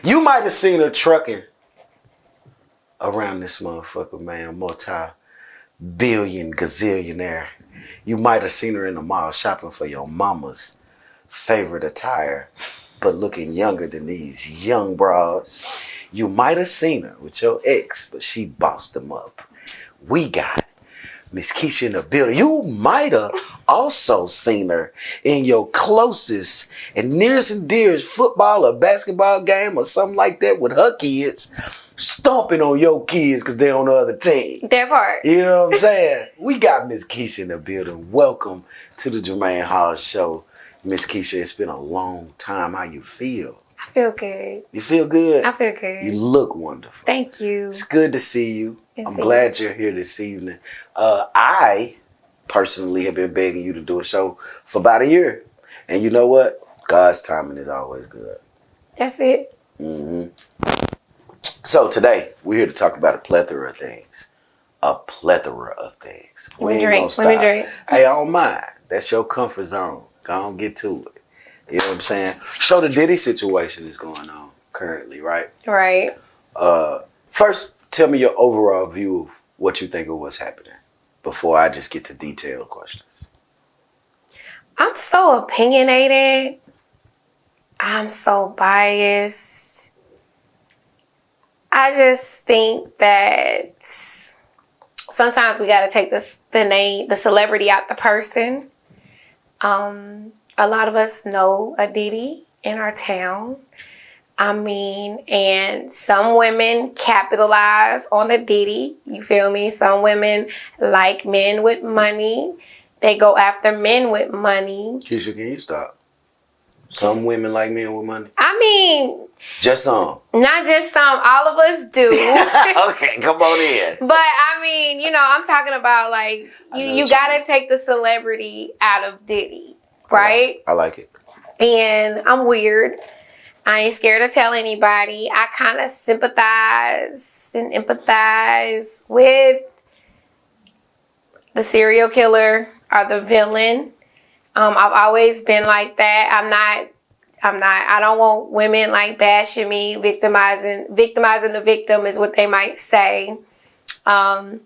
You might have seen her trucking around this motherfucker, man. Multi-billion gazillionaire. You might have seen her in the mall shopping for your mama's favorite attire, but looking younger than these young broads. You might have seen her with your ex, but she bossed them up. We got Miss Kisha in the building. You might have also seen her in your closest and nearest and dearest football or basketball game or something like that with her kids, stomping on your kids because they're on the other team. That part. You know what I'm saying? We got Miss Kisha in the building. Welcome to the Jermaine Hall Show. Miss Kisha, it's been a long time. How you feel? I feel good. You feel good? I feel good. You look wonderful. Thank you. It's good to see you. I'm glad you're here this evening. I personally have been begging you to do a show for about a year. And you know what? God's timing is always good. That's it. Mm-hmm. So today, we're here to talk about a plethora of things. A plethora of things. Let me drink. Hey, I don't mind. That's your comfort zone. Go on, get to it. You know what I'm saying? So the Diddy situation is going on currently, right? Right. First, tell me your overall view of what you think of what's happening before I just get to detailed questions. I'm so opinionated. I'm so biased. I just think that sometimes we got to take the celebrity out the person. A lot of us know a Diddy in our town. I mean, and some women capitalize on the Diddy. You feel me? Some women like men with money. They go after men with money. Kisha, can you stop? Some women like men with money? I mean... Just some. Not just some. All of us do. Okay, come on in. But, I mean, you know, I'm talking about, like, you got to take the celebrity out of Diddy, right? I like it. And I'm weird. I ain't scared to tell anybody. I kind of sympathize and empathize with the serial killer or the villain. I've always been like that. I don't want women like bashing me, victimizing the victim is what they might say. I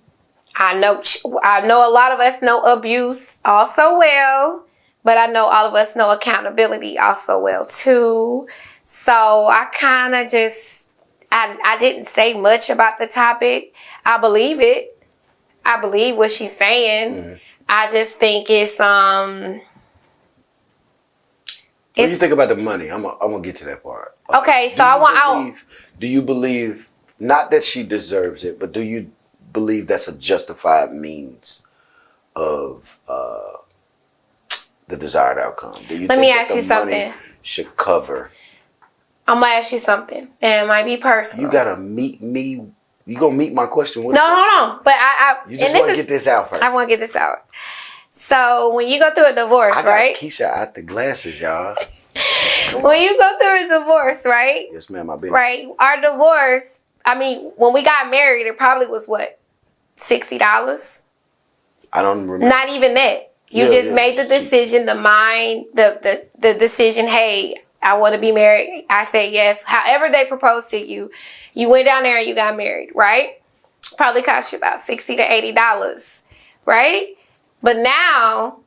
know a lot of us know abuse also well, but I know all of us know accountability also well too. So I kind of just, I didn't say much about the topic. I believe it. I believe what she's saying. Mm-hmm. I just think it's what do you think about the money? I'm gonna get to that part. Okay, so do you believe, not that she deserves it, but do you believe that's a justified means of the desired outcome? Do you Let think me that ask the you something. money should cover? I'm gonna ask you something, and it might be personal. You gotta meet me. You gonna meet my question with No. But you just want to get this out first. I want to get this out. So when you go through a divorce, right? I got Kisha out the glasses, y'all. When you go through a divorce, right? Yes, ma'am. I've been right. Our divorce. I mean, when we got married, it probably was what, $60. I don't remember. Not even that. You just made the decision, the decision. Hey, I want to be married. I say yes. However they proposed to you, you went down there and you got married, right? Probably cost you about $60 to $80, right? But now,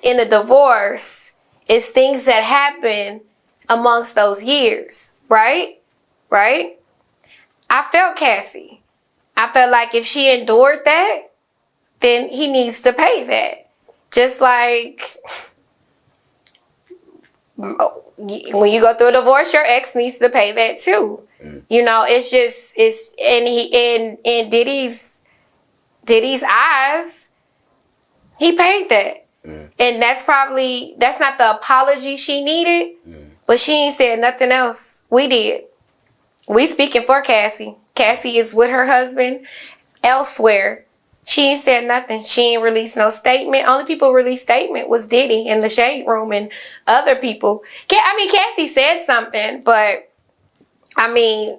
in a divorce, it's things that happen amongst those years, right? Right? I felt Cassie. I felt like if she endured that, then he needs to pay that. Just like when you go through a divorce, your ex needs to pay that too. Mm. You know, in Diddy's eyes, he paid that. Mm. And that's not the apology she needed, but she ain't said nothing else. We did. We speaking for Cassie. Cassie is with her husband elsewhere. She ain't said nothing. She ain't released no statement. Only people released statement was Diddy in the shade room and other people. Cassie said something, but I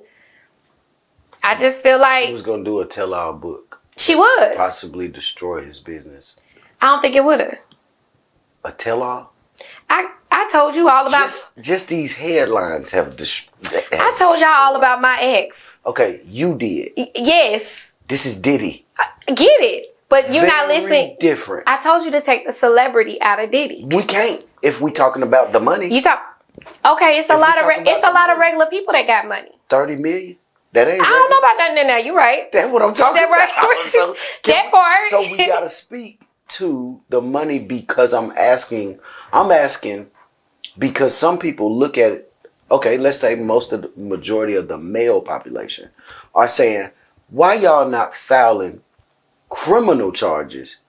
just feel like she was gonna do a tell-all book. She was possibly destroy his business. I don't think it would have. A tell-all? I told you all about. Just these headlines have. I told y'all all about my ex. Okay, you did. Yes. This is Diddy. Get it, but you're not listening. Different. I told you to take the celebrity out of Diddy. We can't if we talking about the money. You talk. Okay, it's a lot of regular people that got money. 30 million. That ain't. I don't know about nothing in there. You're right. That's what I'm talking about. Right. So that part. So we gotta speak to the money because I'm asking because some people look at it. Okay, let's say most of the majority of the male population are saying, why y'all not filing criminal charges?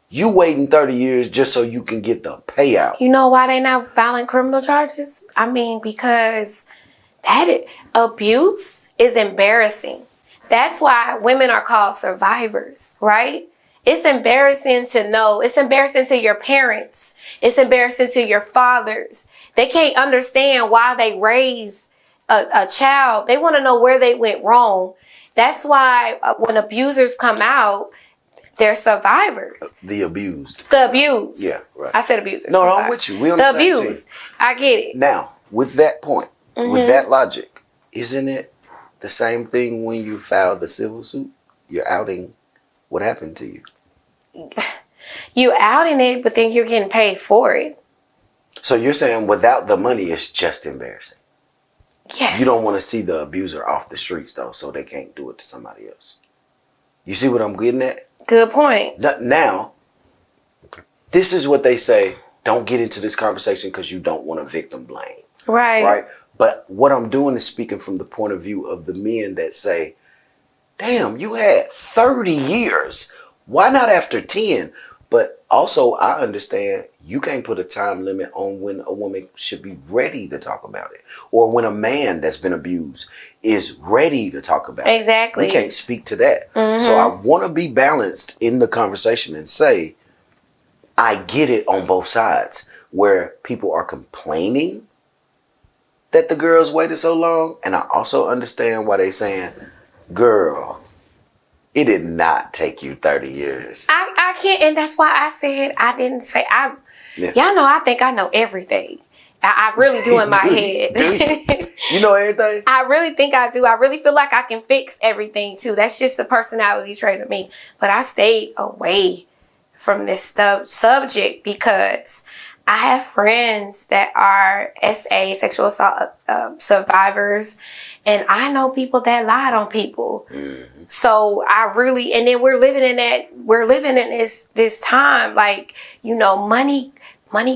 You waiting 30 years just so you can get the payout. You know why they not filing criminal charges? I mean, because that abuse is embarrassing. That's why women are called survivors, right? It's embarrassing to know. It's embarrassing to your parents. It's embarrassing to your fathers. They can't understand why they raise a child. They want to know where they went wrong. That's why when abusers come out, they're survivors. The abused. The abused. Yeah, right. I said abusers. No, I'm with you. We on the the same abused. team. I get it. Now, with that point, with that logic, isn't it the same thing when you file the civil suit? You're outing what happened to you. You outing it, but then you're getting paid for it. So you're saying without the money, it's just embarrassing. Yes. You don't want to see the abuser off the streets, though, so they can't do it to somebody else. You see what I'm getting at? Good point. Now, this is what they say. Don't get into this conversation because you don't want to victim blame. Right. Right? But what I'm doing is speaking from the point of view of the men that say, damn, you had 30 years. Why not after 10? But also, I understand you can't put a time limit on when a woman should be ready to talk about it. Or when a man that's been abused is ready to talk about it. Exactly. We can't speak to that. So I want to be balanced in the conversation and say, I get it on both sides. Where people are complaining that the girls waited so long. And I also understand why they saying, girl, it did not take you 30 years. I can't, and that's why I said I didn't say Yeah. Y'all know I think I know everything. I really do in my head. You know everything? I really think I do. I really feel like I can fix everything too. That's just a personality trait of me. But I stayed away from this subject because I have friends that are SA, sexual assault survivors, and I know people that lied on people. So I really, and then we're living in this time, like, you know, money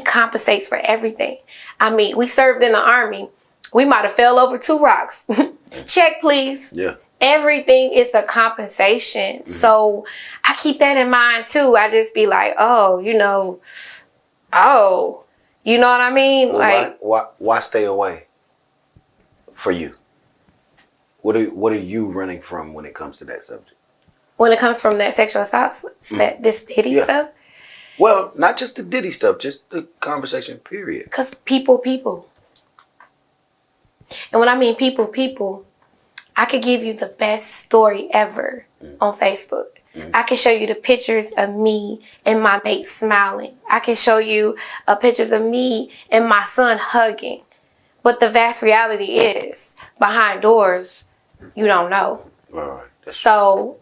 compensates for everything. I mean, we served in the army. We might have fell over 2 rocks. Check, please. Yeah. Everything is a compensation. So I keep that in mind too. I just be like, you know what I mean? Well, like, why stay away for you? What are you running from when it comes to that subject? When it comes from that sexual assault, this Diddy stuff? Well, not just the Diddy stuff, just the conversation, period. Because people. And when I mean people, I could give you the best story ever on Facebook. I can show you the pictures of me and my mate smiling. I can show you pictures of me and my son hugging. But the vast reality is, behind doors, you don't know. All right. So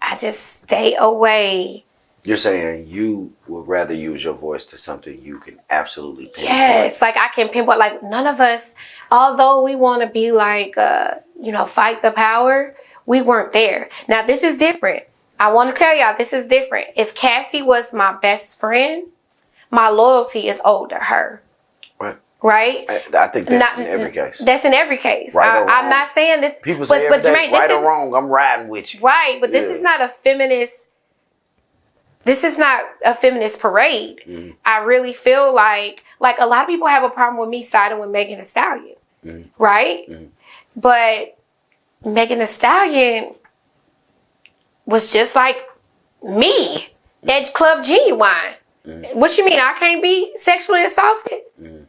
I just stay away. You're saying you would rather use your voice to something you can absolutely pinpoint. Yes, like I can pinpoint. Like none of us, although we want to be like, fight the power, we weren't there. Now this is different. I want to tell y'all, this is different. If Cassie was my best friend, my loyalty is owed to her. Right? I think that's in every case. That's in every case. Right I'm not saying that. People say but Jermaine, right or wrong, I'm riding with you. Right, but this is not a feminist. This is not a feminist parade. I really feel like a lot of people have a problem with me siding with Megan Thee Stallion. Right? But Megan Thee Stallion was just like me at Club Genuine. What you mean? I can't be sexually assaulted?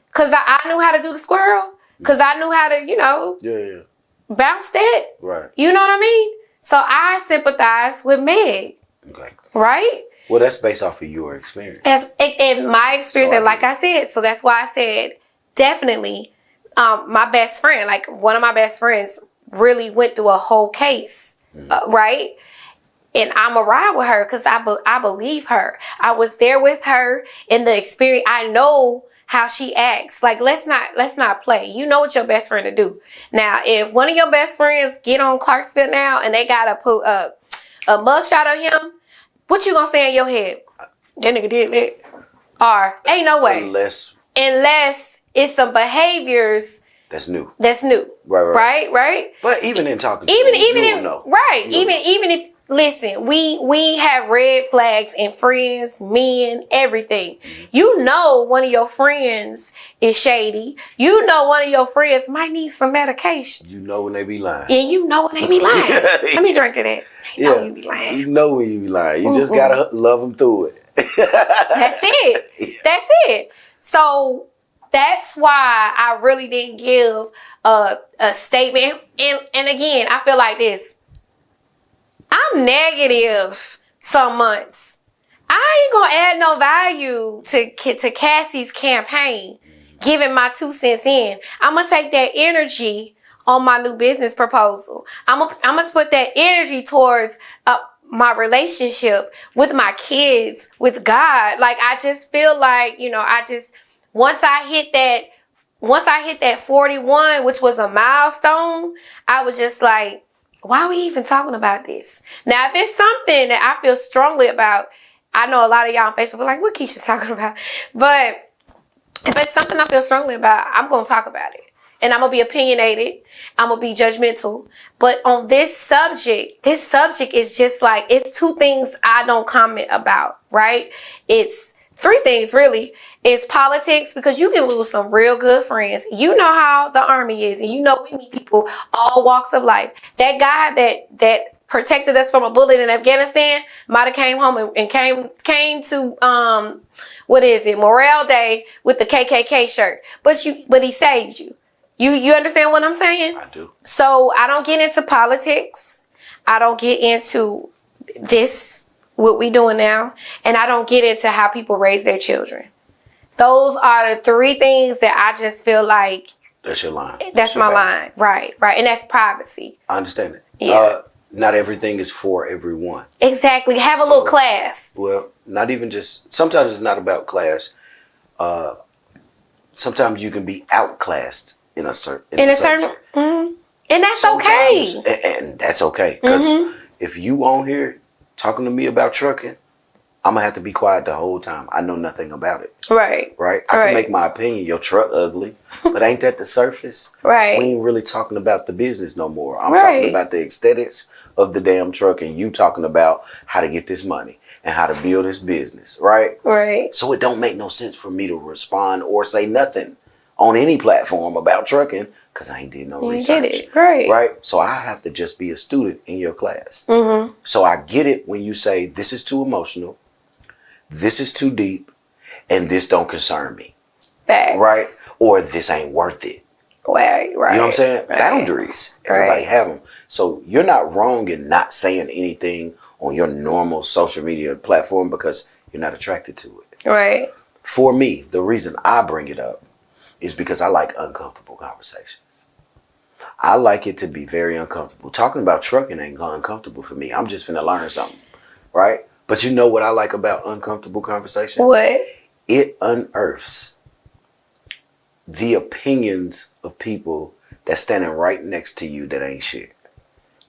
Because I knew how to do the squirrel? Because I knew how to, bounce that? Right. You know what I mean? So I sympathize with Meg. Okay. Right? Well, that's based off of your experience. As in my experience, So and like I said, so that's why I said definitely. My best friend, like one of my best friends, really went through a whole case, right? And I'm a ride with her because I believe her. I was there with her in the experience. I know how she acts. Like let's not play. You know what your best friend to do. Now, if one of your best friends get on Clarksville now and they gotta put up a mugshot of him, what you gonna say in your head? That nigga did that. Or ain't no way. Unless it's some behaviors that's new. Right. But even in talking, even you if know. right, even if listen, we have red flags in friends, men, everything. You know, one of your friends is shady. You know, one of your friends might need some medication. You know when they be lying. And you know when they be lying. Let me drink to that. You know when you be lying. You know when you be lying. You just gotta love them through it. That's it. Yeah. That's it. So that's why I really didn't give a statement. And again, I feel like this. I'm negative some months. I ain't gonna add no value to Cassie's campaign, giving my 2 cents in. I'm gonna take that energy on my new business proposal. I'm gonna put that energy towards my relationship with my kids, with God. Like I just feel like, once I hit that 41, which was a milestone, I was just like, why are we even talking about this? Now, if it's something that I feel strongly about, I know a lot of y'all on Facebook are like, what Kisha talking about? But if it's something I feel strongly about, I'm going to talk about it. And I'm going to be opinionated. I'm going to be judgmental. But on this subject is just like, it's 2 things I don't comment about, right? It's 3 things, really. It's politics, because you can lose some real good friends. You know how the Army is, and you know we meet people all walks of life. That guy that protected us from a bullet in Afghanistan might have came home and came to Memorial Day with the KKK shirt, but he saved you. You understand what I'm saying? I do. So I don't get into politics. I don't get into this, what we doing now, and I don't get into how people raise their children. Those are the 3 things that I just feel like. That's your line. That's my line. Right. And that's privacy. I understand it. Yeah. Not everything is for everyone. Exactly. Have a little class. Well, not even just, sometimes it's not about class. Sometimes you can be outclassed in a certain. Mm-hmm. And that's okay. And that's okay. Because if you on here talking to me about trucking, I'm gonna have to be quiet the whole time. I know nothing about it. Right. I can make my opinion. Your truck ugly, but ain't that the surface? Right. We ain't really talking about the business no more. I'm talking about the aesthetics of the damn truck, and you talking about how to get this money and how to build this business. Right. So it don't make no sense for me to respond or say nothing on any platform about trucking because I ain't did no research. Get it. Right. So I have to just be a student in your class. So I get it when you say this is too emotional. This is too deep, and this don't concern me. Facts. Right? Or this ain't worth it. Right. You know what I'm saying? Boundaries. Everybody have them. So you're not wrong in not saying anything on your normal social media platform because you're not attracted to it. Right. For me, the reason I bring it up is because I like uncomfortable conversations. I like it to be very uncomfortable. Talking about trucking ain't uncomfortable for me. I'm just finna learn something. Right? But you know what I like about uncomfortable conversation? What? It unearths the opinions of people that's standing right next to you that ain't shit.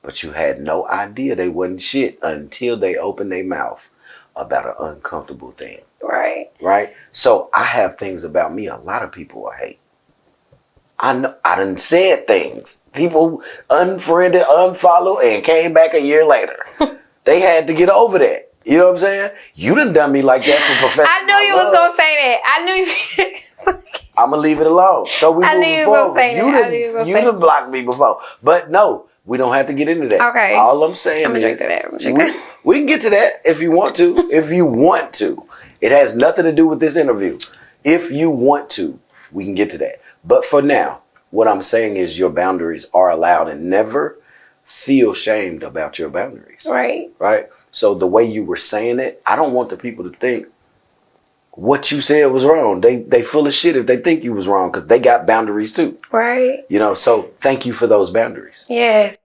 But you had no idea they wasn't shit until they opened their mouth about an uncomfortable thing. Right? So I have things about me a lot of people will hate. I know I done said things. People unfriended, unfollowed, and came back a year later. They had to get over that. You know what I'm saying? You done me like that for professional. I knew you was gonna say that. I knew you. I'm gonna leave it alone. So we moving forward. You done blocked me before, but no, we don't have to get into that. Okay. All I'm saying is we can get to that if you want to. If you want to, it has nothing to do with this interview. If you want to, we can get to that. But for now, what I'm saying is your boundaries are allowed, and never feel shamed about your boundaries. Right. So the way you were saying it, I don't want the people to think what you said was wrong. They full of shit if they think you was wrong, because they got boundaries too. Right. You know, so thank you for those boundaries. Yes.